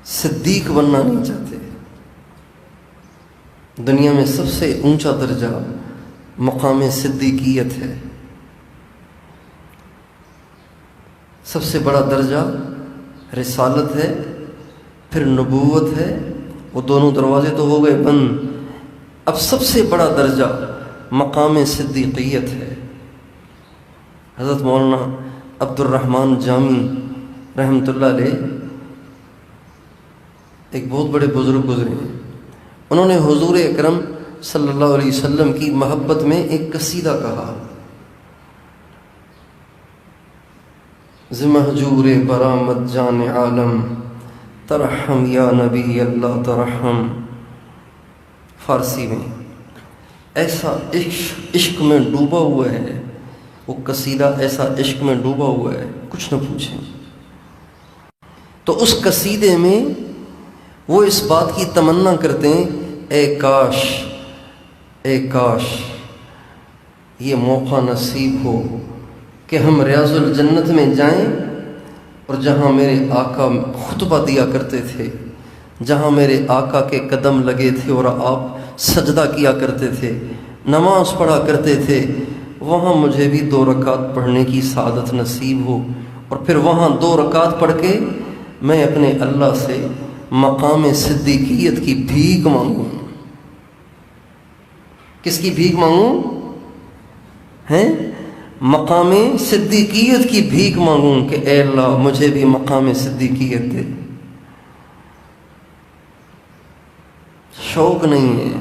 صدیق بننا نہیں چاہتے۔ دنیا میں سب سے اونچا درجہ مقام صدیقیت ہے، سب سے بڑا درجہ رسالت ہے، پھر نبوت ہے، وہ دونوں دروازے تو ہو گئے بند، اب سب سے بڑا درجہ مقام صدیقیت ہے۔ حضرت مولانا عبد الرحمن جامی رحمۃ اللہ علیہ ایک بہت بڑے بزرگ گزرے ہیں، انہوں نے حضور اکرم صلی اللہ علیہ وسلم کی محبت میں ایک قصیدہ کہا، ز مہجور برآمد جان عالم ترحم یا نبی اللہ ترحم۔ فارسی میں ایسا عشق میں ڈوبا ہوا ہے، وہ قصیدہ ایسا عشق میں ڈوبا ہوا ہے کچھ نہ پوچھیں۔ تو اس قصیدے میں وہ اس بات کی تمنا کرتے ہیں، اے کاش یہ موقع نصیب ہو کہ ہم ریاض الجنت میں جائیں، اور جہاں میرے آقا خطبہ دیا کرتے تھے، جہاں میرے آقا کے قدم لگے تھے اور آپ سجدہ کیا کرتے تھے، نماز پڑھا کرتے تھے، وہاں مجھے بھی 2 رکعت پڑھنے کی سعادت نصیب ہو، اور پھر وہاں 2 رکعت پڑھ کے میں اپنے اللہ سے مقام صدیقیت کی بھیک مانگوں۔ کس کی بھیک مانگوں؟ ہیں مقام صدیقیت کی بھیک مانگوں کہ اے اللہ مجھے بھی مقام صدیقیت دے۔ شوق نہیں ہے،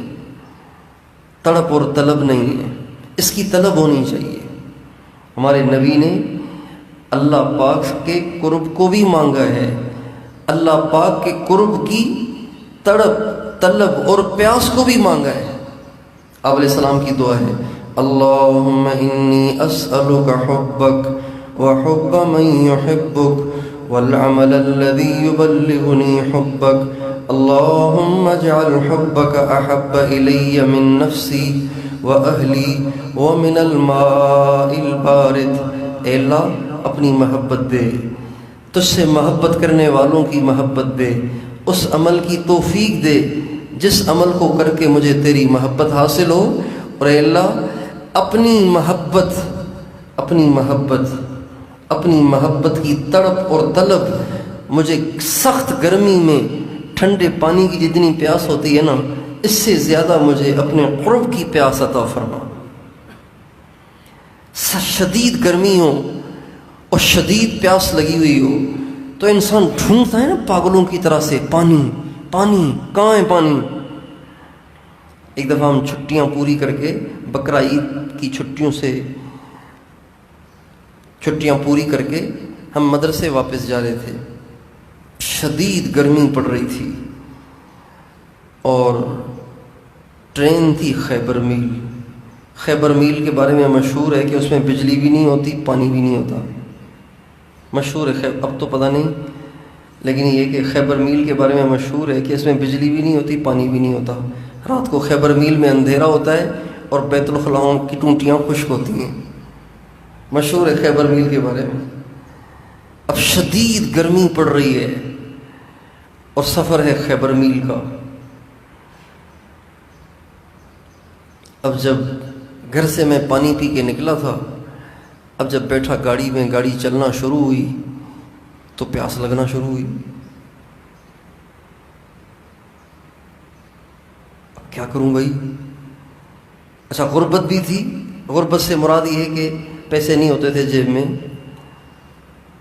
تڑپ اور طلب نہیں ہے، اس کی طلب ہونی چاہیے۔ ہمارے نبی نے اللہ پاک کے قرب کو بھی مانگا ہے، اللہ پاک کے قرب کی تڑپ طلب اور پیاس کو بھی مانگا ہے۔ آپ علیہ السلام کی دعا ہے، اللہم انی اسألک حبک وحب من یحبک والعمل الذی یبلغنی حبک اللہم اجعل حبک احب الی من نفسی واہلی ومن الماء البارد۔ اے اللہ اپنی محبت دے، تجھ سے محبت کرنے والوں کی محبت دے، اس عمل کی توفیق دے جس عمل کو کر کے مجھے تیری محبت حاصل ہو، اور اے اللہ اپنی محبت کی تڑپ اور طلب مجھے سخت گرمی میں ٹھنڈے پانی کی جتنی پیاس ہوتی ہے نا، اس سے زیادہ مجھے اپنے قرب کی پیاس عطا فرما۔ شدید گرمی ہو اور شدید پیاس لگی ہوئی ہو تو انسان ڈھونڈتا ہے نا پاگلوں کی طرح سے، پانی پانی کہاں ہے پانی۔ ایک دفعہ ہم چھٹیاں پوری کر کے بقرہ عید کی چھٹیاں پوری کر کے ہم مدرسے واپس جا رہے تھے، شدید گرمی پڑ رہی تھی، اور ٹرین تھی خیبر میل کے بارے میں مشہور ہے کہ اس میں بجلی بھی نہیں ہوتی، پانی بھی نہیں ہوتا، مشہور ہے، اب تو پتہ نہیں، لیکن یہ کہ خیبر میل کے بارے میں مشہور ہے کہ اس میں بجلی بھی نہیں ہوتی، پانی بھی نہیں ہوتا۔ رات کو خیبر میل میں اندھیرا ہوتا ہے اور بیت الخلاؤں کی ٹونٹیاں خشک ہوتی ہیں، مشہور ہے خیبر میل کے بارے میں۔ اب شدید گرمی پڑ رہی ہے اور سفر ہے خیبر میل کا۔ اب جب گھر سے میں پانی پی کے نکلا تھا، اب جب بیٹھا گاڑی میں، گاڑی چلنا شروع ہوئی تو پیاس لگنا شروع ہوئی۔ اب کیا کروں بھائی؟ اچھا غربت بھی تھی، غربت سے مراد یہ ہے کہ پیسے نہیں ہوتے تھے جیب میں،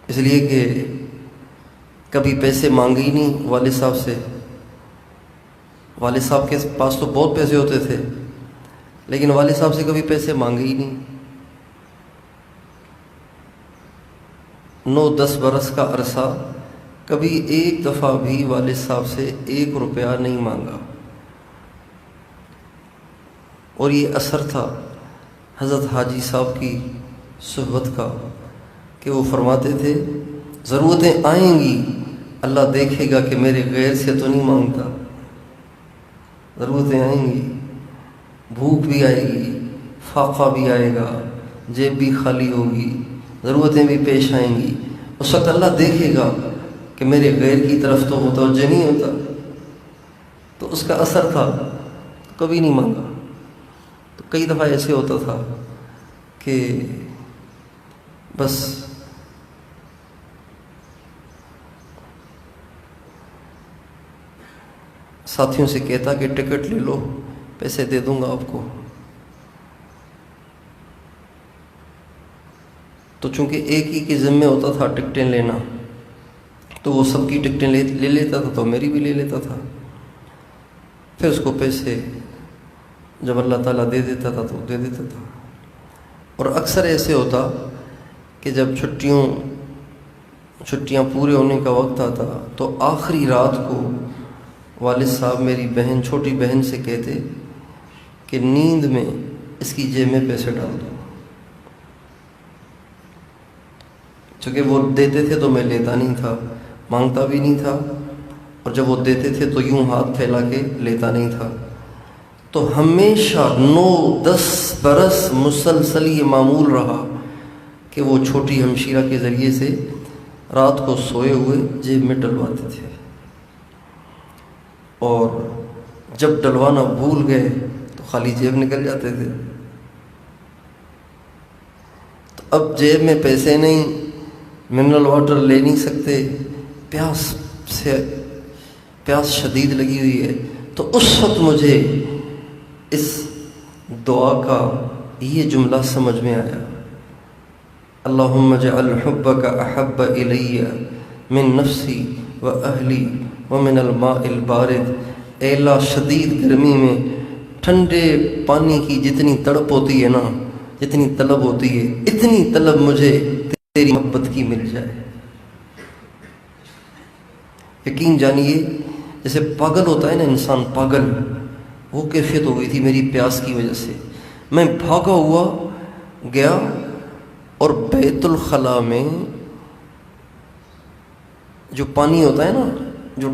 اس لیے کہ کبھی پیسے مانگے ہی نہیں والد صاحب سے۔ والد صاحب کے پاس تو بہت پیسے ہوتے تھے لیکن والد صاحب سے کبھی پیسے مانگے ہی نہیں۔ 9-10 برس کا عرصہ کبھی ایک دفعہ بھی والد صاحب سے 1 روپیہ نہیں مانگا، اور یہ اثر تھا حضرت حاجی صاحب کی صحبت کا کہ وہ فرماتے تھے ضرورتیں آئیں گی، اللہ دیکھے گا کہ میرے غیر سے تو نہیں مانگتا، ضرورتیں آئیں گی، بھوک بھی آئے گی، فاقہ بھی آئے گا، جیب بھی خالی ہوگی، ضرورتیں بھی پیش آئیں گی، اس وقت اللہ دیکھے گا کہ میرے غیر کی طرف تو متوجہ نہیں ہوتا، تو اس کا اثر تھا، کبھی نہیں مانگا۔ تو کئی دفعہ ایسے ہوتا تھا کہ بس ساتھیوں سے کہتا کہ ٹکٹ لے لو، پیسے دے دوں گا آپ کو۔ تو چونکہ ایک ہی کے ذمہ ہوتا تھا ٹکٹیں لینا، تو وہ سب کی ٹکٹیں لے لیتا تھا، تو میری بھی لے لیتا تھا۔ پھر اس کو پیسے جب اللہ تعالیٰ دے دیتا تھا تو دے دیتا تھا۔ اور اکثر ایسے ہوتا کہ جب چھٹیاں پورے ہونے کا وقت آتا تو آخری رات کو والد صاحب میری بہن، چھوٹی بہن سے کہتے کہ نیند میں اس کی جیب میں پیسے ڈال دو۔ چونکہ وہ دیتے تھے تو میں لیتا نہیں تھا، مانگتا بھی نہیں تھا، اور جب وہ دیتے تھے تو یوں ہاتھ پھیلا کے لیتا نہیں تھا۔ تو ہمیشہ 9-10 برس مسلسل یہ معمول رہا کہ وہ چھوٹی ہمشیرہ کے ذریعے سے رات کو سوئے ہوئے جیب میں ڈلواتے تھے، اور جب ڈلوانا بھول گئے تو خالی جیب نکل جاتے تھے۔ تو اب جیب میں پیسے نہیں، منرل واٹر لے نہیں سکتے، پیاس شدید لگی ہوئی ہے، تو اس وقت مجھے اس دعا کا یہ جملہ سمجھ میں آیا، اللہم اجعل حبک احب الی من نفسی و اہلی ومن الماء البارد۔ اے اللہ، شدید گرمی میں ٹھنڈے پانی کی جتنی تڑپ ہوتی ہے نا، جتنی طلب ہوتی ہے، اتنی طلب مجھے تیری محبت کی مل جائے۔ یقین جانیے، جیسے پاگل ہوتا ہے نا انسان، پاگل، وہ کیفیت ہو گئی تھی میری پیاس کی وجہ سے۔ میں بھاگا ہوا گیا اور بیت الخلاء میں جو پانی ہوتا ہے نا، جو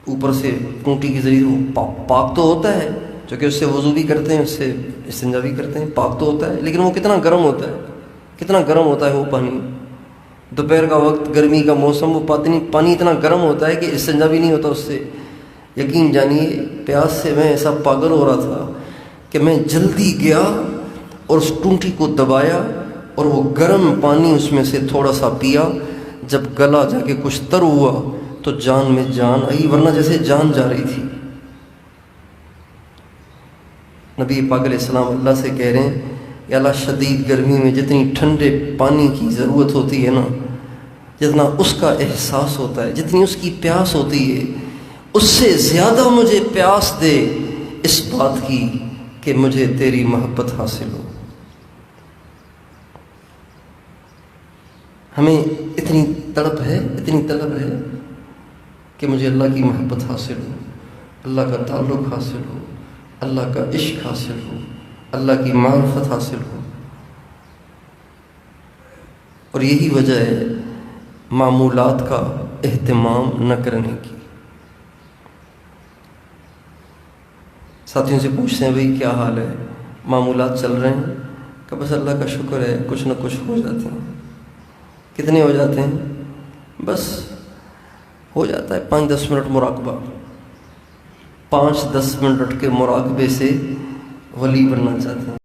اوپر سے ٹونٹی کے ذریعے وہ پاک تو ہوتا ہے، چونکہ اس سے وضو بھی کرتے ہیں، اس سے استنجا بھی کرتے ہیں، پاک تو ہوتا ہے، لیکن وہ کتنا گرم ہوتا ہے، کتنا گرم ہوتا ہے وہ پانی۔ دوپہر کا وقت، گرمی کا موسم، وہ پانی اتنا گرم ہوتا ہے کہ استنجا بھی نہیں ہوتا اس سے۔ یقین جانیے، پیاس سے میں ایسا پاگل ہو رہا تھا کہ میں جلدی گیا اور اس ٹونٹی کو دبایا اور وہ گرم پانی اس میں سے تھوڑا سا پیا۔ جب گلا جا کے کچھ تر ہوا تو جان میں جان آئی، ورنہ جیسے جان جا رہی تھی۔ نبی پاک علیہ السلام اللہ سے کہہ رہے ہیں کہ اللہ، شدید گرمی میں جتنی ٹھنڈے پانی کی ضرورت ہوتی ہے نا، جتنا اس کا احساس ہوتا ہے، جتنی اس کی پیاس ہوتی ہے، اس سے زیادہ مجھے پیاس دے اس بات کی کہ مجھے تیری محبت حاصل ہو۔ ہمیں اتنی تڑپ ہے، اتنی طلب ہے کہ مجھے اللہ کی محبت حاصل ہو، اللہ کا تعلق حاصل ہو، اللہ کا عشق حاصل ہو، اللہ کی معرفت حاصل ہو۔ اور یہی وجہ ہے معمولات کا اہتمام نہ کرنے کی۔ ساتھیوں سے پوچھتے ہیں بھئی کیا حال ہے، معمولات چل رہے ہیں؟ کہ بس اللہ کا شکر ہے، کچھ نہ کچھ ہو جاتے ہیں۔ کتنے ہو جاتے ہیں؟ بس ہو جاتا ہے 5-10 منٹ مراقبہ، 5-10 منٹ کے مراقبے سے ولی بننا چاہتے ہیں۔